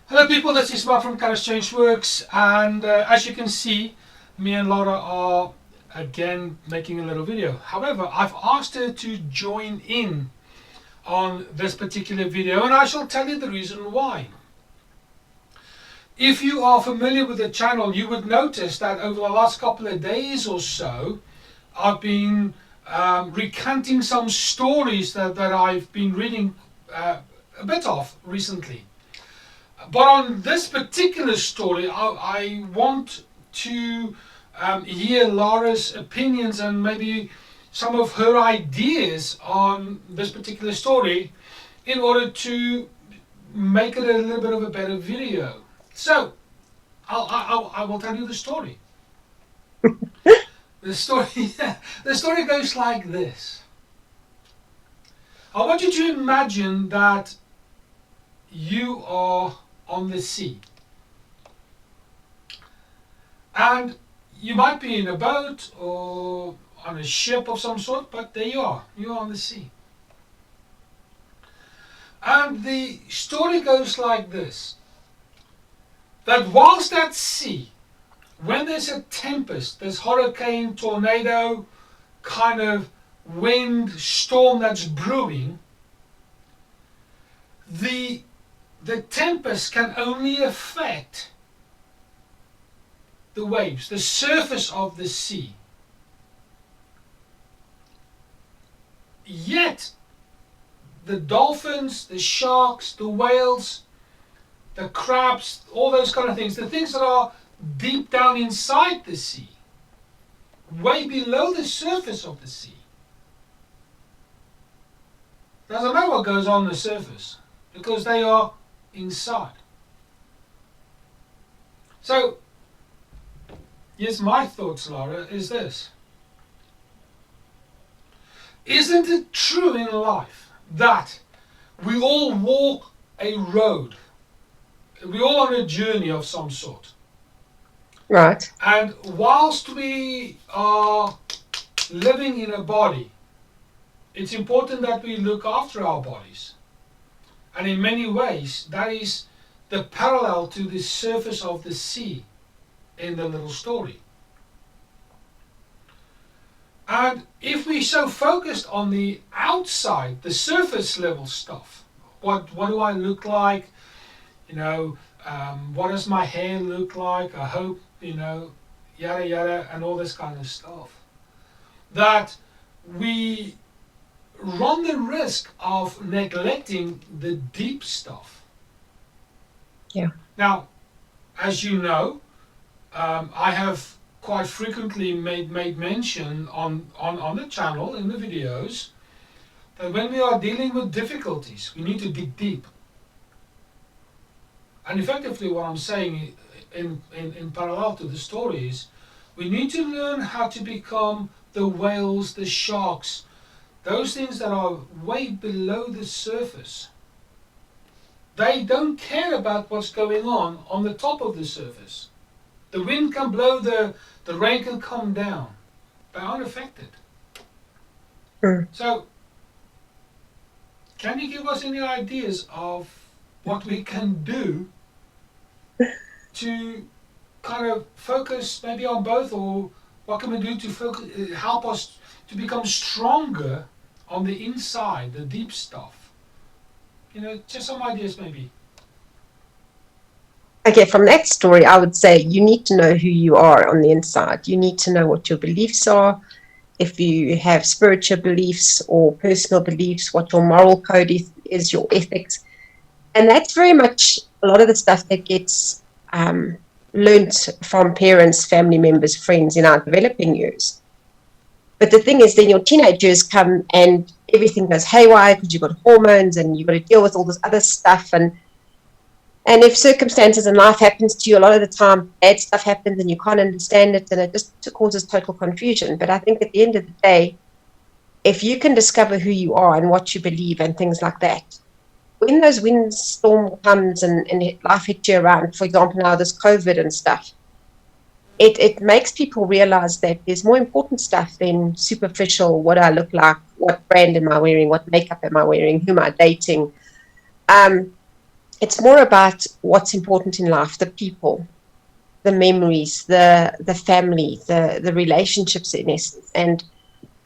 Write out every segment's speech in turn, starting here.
Hello people, this is Mark from KharisChangeWorks, and as you can see, me and Lara are again making a little video. However, I've asked her to join in on this particular video, and I shall tell you the reason why. If you are familiar with the channel, you would notice that over the last couple of days or so, I've been recanting some stories that I've been reading a bit of recently. But on this particular story, I want to hear Lara's opinions and maybe some of her ideas on this particular story in order to make it a little bit of a better video. So, I will tell you the story. The story goes like this. I want you to imagine that you are on the sea. And you might be in a boat or on a ship of some sort, but there you are on the sea. And the story goes like this, that whilst at sea, when there's a tempest, this hurricane, tornado, kind of wind, storm that's brewing, the tempest can only affect the waves, the surface of the sea. Yet, the dolphins, the sharks, the whales, the crabs, all those kind of things, the things that are deep down inside the sea, way below the surface of the sea, doesn't matter what goes on the surface, because they are inside. So, here's my thoughts, Lara, is this. Isn't it true in life that we all walk a road? We're all on a journey of some sort. Right. And whilst we are living in a body, it's important that we look after our bodies. And in many ways, that is the parallel to the surface of the sea in the little story. And if we're so focused on the outside, the surface level stuff, what do I look like? What does my hair look like? I hope, yada yada, and all this kind of stuff. That we run the risk of neglecting the deep stuff. Yeah. Now, as you know, I have quite frequently made mention on the channel, in the videos, that when we are dealing with difficulties, we need to dig deep. And effectively what I'm saying in parallel to the story is, we need to learn how to become the whales, the sharks, those things that are way below the surface. They don't care about what's going on the top of the surface. The wind can blow, the rain can come down. They aren't affected. So, can you give us any ideas of what we can do to kind of focus maybe on both, or what can we do to focus, help us to become stronger on the inside, the deep stuff? Just some ideas maybe. Okay, from that story, I would say you need to know who you are on the inside. You need to know what your beliefs are. If you have spiritual beliefs or personal beliefs, what your moral code is, your ethics. And that's very much a lot of the stuff that gets learnt from parents, family members, friends in our developing years. But the thing is, then your teenage years come and everything goes haywire because you've got hormones and you've got to deal with all this other stuff. And if circumstances in life happens to you, a lot of the time bad stuff happens and you can't understand it, and it just causes total confusion. But I think at the end of the day, if you can discover who you are and what you believe and things like that, when those windstorm comes and life hits you around, for example, now this COVID and stuff, it makes people realize that there's more important stuff than superficial, what I look like, what brand am I wearing, what makeup am I wearing, who am I dating. It's more about what's important in life, the people, the memories, the family, the relationships in essence. And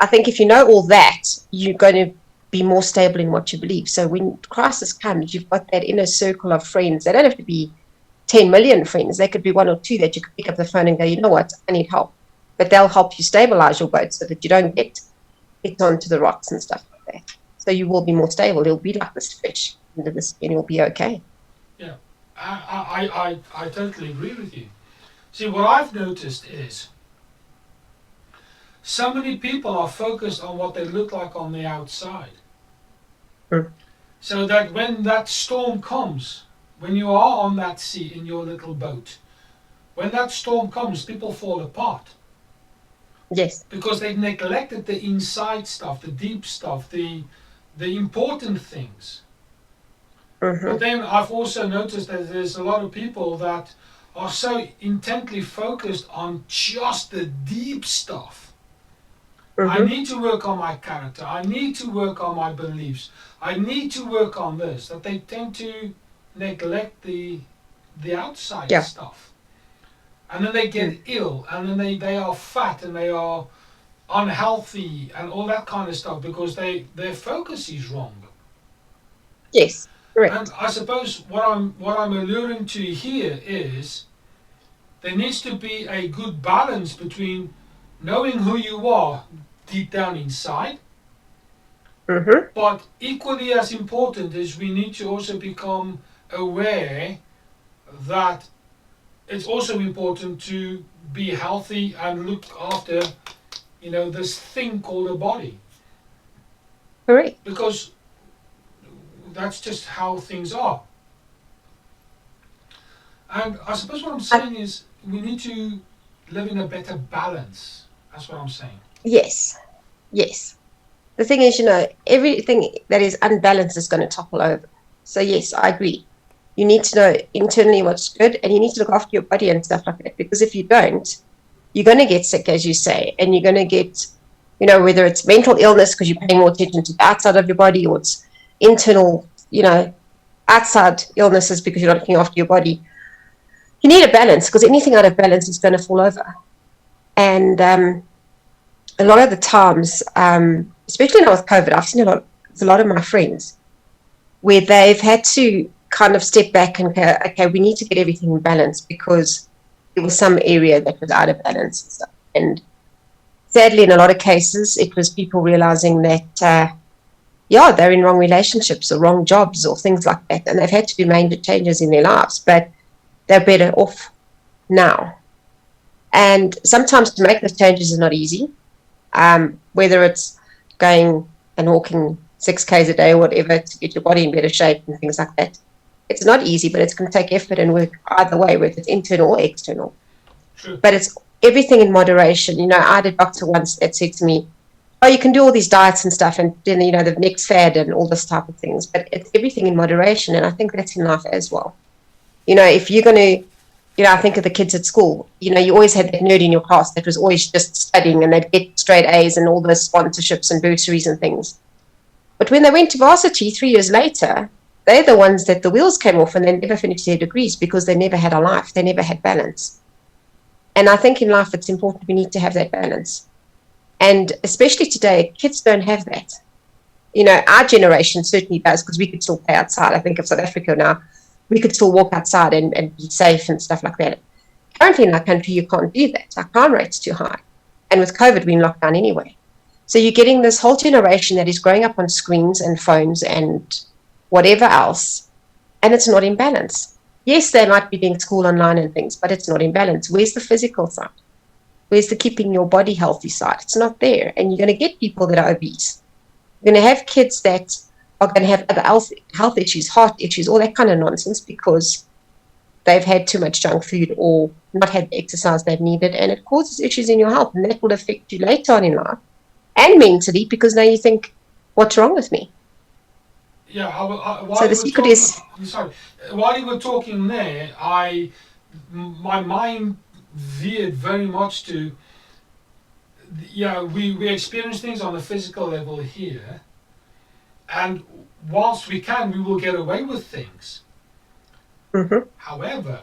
I think if you know all that, you're going to be more stable in what you believe. So when crisis comes, you've got that inner circle of friends. They don't have to be 10 million friends. They could be one or two that you could pick up the phone and go, you know what, I need help. But they'll help you stabilize your boat so that you don't get onto the rocks and stuff like that. So you will be more stable. You'll be like this fish under the skin. You'll be okay. Yeah, I totally agree with you. See, what I've noticed is so many people are focused on what they look like on the outside. Mm. So that when that storm comes, when you are on that sea in your little boat, when that storm comes, people fall apart Yes. because they've neglected the inside stuff, the deep stuff, the important things. Mm-hmm. But then I've also noticed that there's a lot of people that are so intently focused on just the deep stuff. I Mm-hmm. need to work on my character. I need to work on my beliefs. I need to work on this. That they tend to neglect the outside Yeah. stuff. And then they get ill, and then they are fat, and they are unhealthy, and all that kind of stuff because their focus is wrong. Yes. Correct. And I suppose what I'm alluding to here is there needs to be a good balance between knowing who you are deep down inside, Mm-hmm. but equally as important is we need to also become aware that it's also important to be healthy and look after, this thing called a body, Correct. because that's just how things are. And I suppose what I'm saying is we need to live in a better balance. That's what I'm saying. Yes. Yes. The thing is, everything that is unbalanced is going to topple over. So yes, I agree. You need to know internally what's good, and you need to look after your body and stuff like that. Because if you don't, you're going to get sick, as you say, and you're going to get, whether it's mental illness because you're paying more attention to the outside of your body, or it's internal, outside illnesses because you're not looking after your body. You need a balance because anything out of balance is going to fall over. And a lot of the times, especially now with COVID, I've seen a lot of my friends where they've had to kind of step back and go, okay, we need to get everything in balance because there was some area that was out of balance and stuff. And sadly, in a lot of cases, it was people realizing that, they're in wrong relationships or wrong jobs or things like that. And they've had to do major changes in their lives, but they're better off now. And sometimes to make those changes is not easy. Whether it's going and walking 6Ks a day or whatever to get your body in better shape and things like that. It's not easy, but it's going to take effort and work either way, whether it's internal or external. True. But it's everything in moderation. I had a doctor once that said to me, oh, you can do all these diets and stuff and then, the next fad and all this type of things, but it's everything in moderation. And I think that's in life as well. If you're going to, I think of the kids at school, you always had that nerd in your class that was always just studying and they'd get straight A's and all the sponsorships and bursaries and things. But when they went to varsity 3 years later, they're the ones that the wheels came off and they never finished their degrees because they never had a life. They never had balance. And I think in life it's important we need to have that balance. And especially today, kids don't have that. Our generation certainly does because we could still play outside. I think of South Africa now. We could still walk outside and be safe and stuff like that. Currently in our country, you can't do that. Our crime rate's too high. And with COVID, we're in lockdown anyway. So you're getting this whole generation that is growing up on screens and phones and whatever else, and it's not in balance. Yes, they might be doing school online and things, but it's not in balance. Where's the physical side? Where's the keeping your body healthy side? It's not there. And you're going to get people that are obese. You're going to have kids that are going to have other health issues, heart issues, all that kind of nonsense because they've had too much junk food or not had the exercise they've needed, and it causes issues in your health, and that will affect you later on in life and mentally because now you think, what's wrong with me? Yeah, So the secret is... Sorry, while you were talking there, my mind veered very much to, we experience things on a physical level here, and whilst we can, we will get away with things. Mm-hmm. However,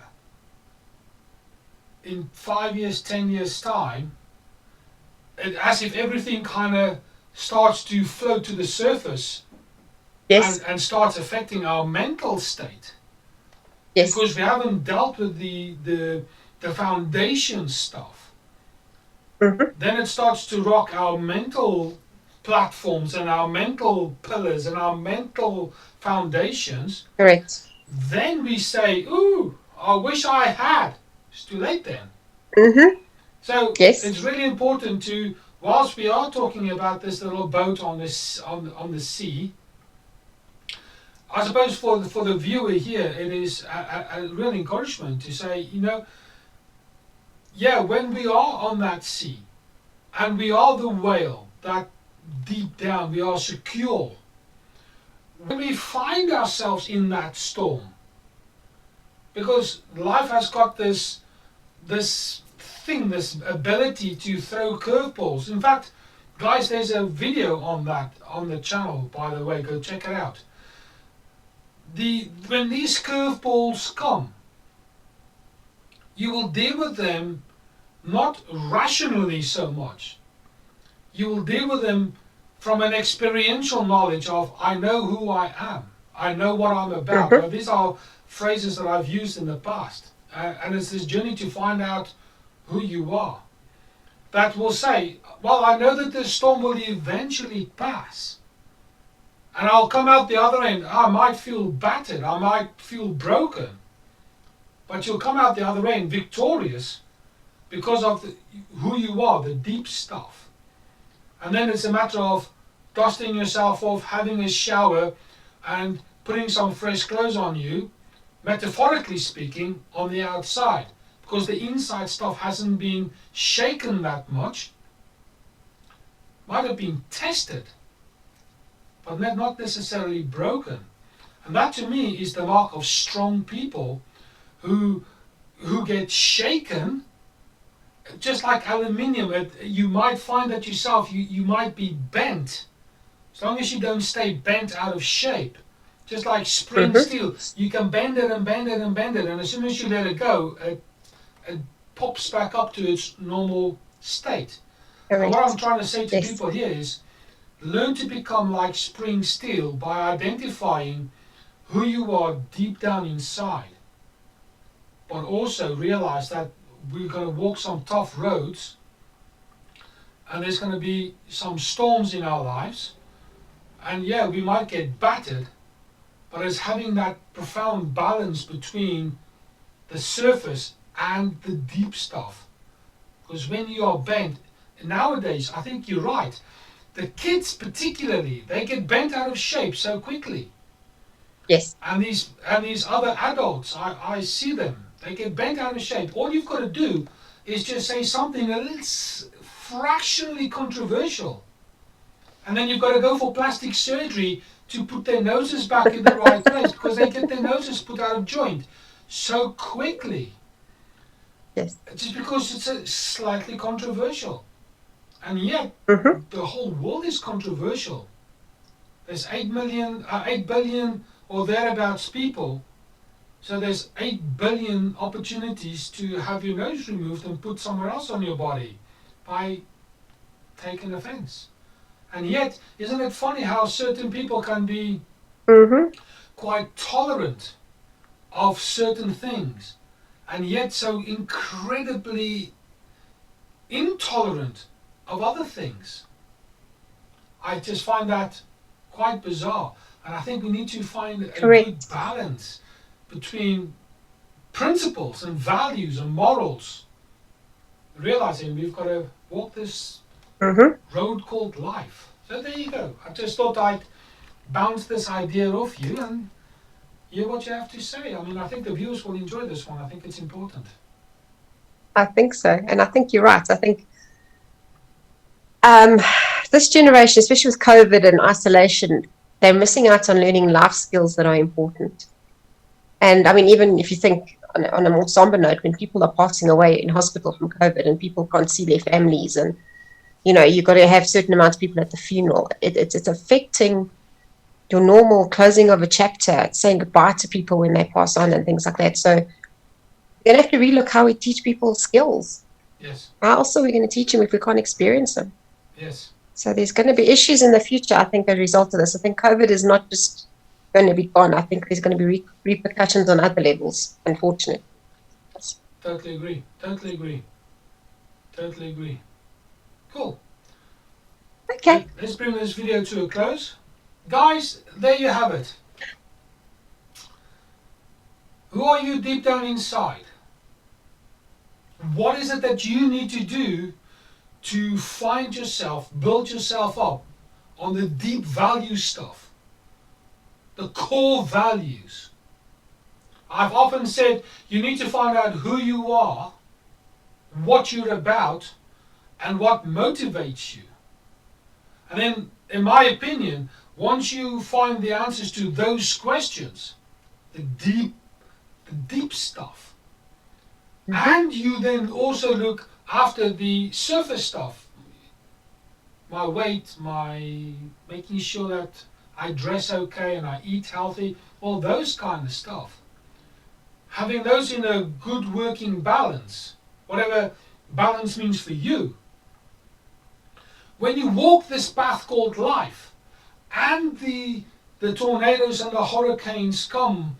in 5 years, 10 years time, as if everything kind of starts to float to the surface Yes. and starts affecting our mental state, Yes. because we haven't dealt with the foundation stuff. Mm-hmm. Then it starts to rock our mental platforms and our mental pillars and our mental foundations. Correct. Then we say, ooh, I wish I had. It's too late then. Mm-hmm. So Yes. it's really important to, whilst we are talking about this little boat on this on the sea, I suppose for the viewer here, it is a real encouragement to say, yeah, when we are on that sea, and we are the whale that deep down we are secure. When we find ourselves in that storm, because life has got this thing, this ability to throw curveballs. In fact, guys, there's a video on that on the channel, by the way, go check it out. When these curveballs come, you will deal with them not rationally so much. You will deal with them from an experiential knowledge of, I know who I am. I know what I'm about. Mm-hmm. Now, these are phrases that I've used in the past. And it's this journey to find out who you are. That will say, well, I know that this storm will eventually pass. And I'll come out the other end. I might feel battered. I might feel broken. But you'll come out the other end victorious because of who you are, the deep stuff. And then it's a matter of dusting yourself off, having a shower, and putting some fresh clothes on you, metaphorically speaking, on the outside. Because the inside stuff hasn't been shaken that much. Might have been tested, but not necessarily broken. And that to me is the mark of strong people who get shaken. Just like aluminium, you might find that yourself, you might be bent, as long as you don't stay bent out of shape. Just like spring steel, you can bend it and bend it and bend it, and as soon as you let it go, it pops back up to its normal state. And what I'm trying to say to people here is, learn to become like spring steel by identifying who you are deep down inside, but also realize that we're going to walk some tough roads, and there's going to be some storms in our lives, and yeah, we might get battered, but it's having that profound balance between the surface and the deep stuff. Because when you are bent, nowadays, I think you're right, the kids particularly, they get bent out of shape so quickly. Yes. And these other adults, I see them. They get bent out of shape. All you've got to do is just say something a little fractionally controversial. And then you've got to go for plastic surgery to put their noses back in the right place, because they get their noses put out of joint so quickly. Yes. Just because it's slightly controversial. And yet, the whole world is controversial. There's 8 billion or thereabouts people. So there's 8 billion opportunities to have your nose removed and put somewhere else on your body by taking offense. And yet, isn't it funny how certain people can be quite tolerant of certain things, and yet so incredibly intolerant of other things? I just find that quite bizarre. And I think we need to find a good balance between principles and values and morals, realizing we've got to walk this road called life. So there you go. I just thought I'd bounce this idea off you and hear what you have to say. I mean, I think the viewers will enjoy this one. I think it's important. I think so. And I think you're right. I think this generation, especially with COVID and isolation, they're missing out on learning life skills that are important. And I mean, even if you think on a more somber note, when people are passing away in hospital from COVID and people can't see their families, and you've got to have certain amounts of people at the funeral, it's affecting your normal closing of a chapter, saying goodbye to people when they pass on and things like that. So we're going to have to relook how we teach people skills. Yes. How else are we going to teach them if we can't experience them? Yes. So there's going to be issues in the future, I think, as a result of this. I think COVID is not just going to be gone. I think there's going to be repercussions on other levels, unfortunately. Totally agree. Totally agree. Totally agree. Cool. Okay. Let's bring this video to a close. Guys, there you have it. Who are you deep down inside? What is it that you need to do to find yourself, build yourself up on the deep value stuff, the core values? I've often said you need to find out who you are, what you're about, and what motivates you. And then, in my opinion, once you find the answers to those questions, the deep stuff, and you then also look after the surface stuff, my weight, my making sure that I dress okay and I eat healthy, all those kind of stuff. Having those in a good working balance, whatever balance means for you. When you walk this path called life, and the tornadoes and the hurricanes come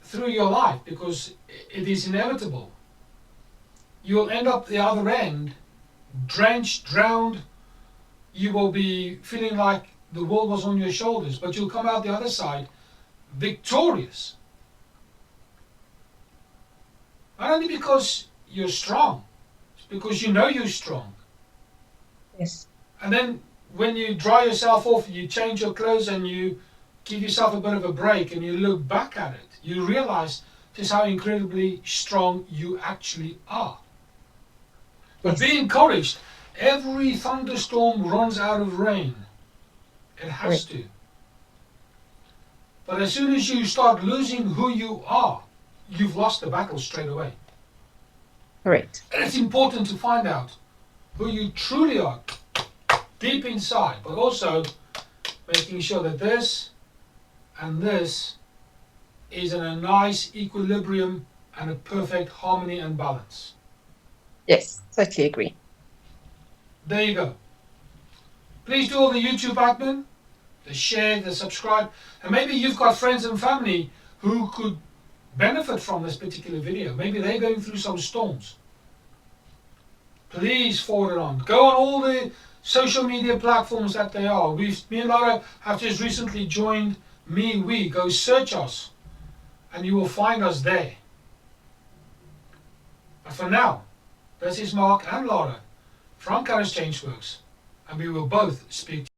through your life, because it is inevitable, you'll end up the other end drenched, drowned. You will be feeling like the world was on your shoulders, but you'll come out the other side victorious. Not only because you're strong, it's because you know you're strong. Yes. And then when you dry yourself off, you change your clothes and you give yourself a bit of a break and you look back at it, you realize just how incredibly strong you actually are. But be encouraged. Every thunderstorm runs out of rain. It has to. But as soon as you start losing who you are, you've lost the battle straight away. Correct. And it's important to find out who you truly are deep inside, but also making sure that this and this is in a nice equilibrium and a perfect harmony and balance. Yes, totally agree. There you go. Please do all the YouTube admin, the share, the subscribe, and maybe you've got friends and family who could benefit from this particular video. Maybe they're going through some storms. Please forward it on. Go on all the social media platforms that they are. Me and Lara have just recently joined We. Go search us and you will find us there. But for now, this is Mark and Lara from KharisChangeWorks, and we will both speak to you.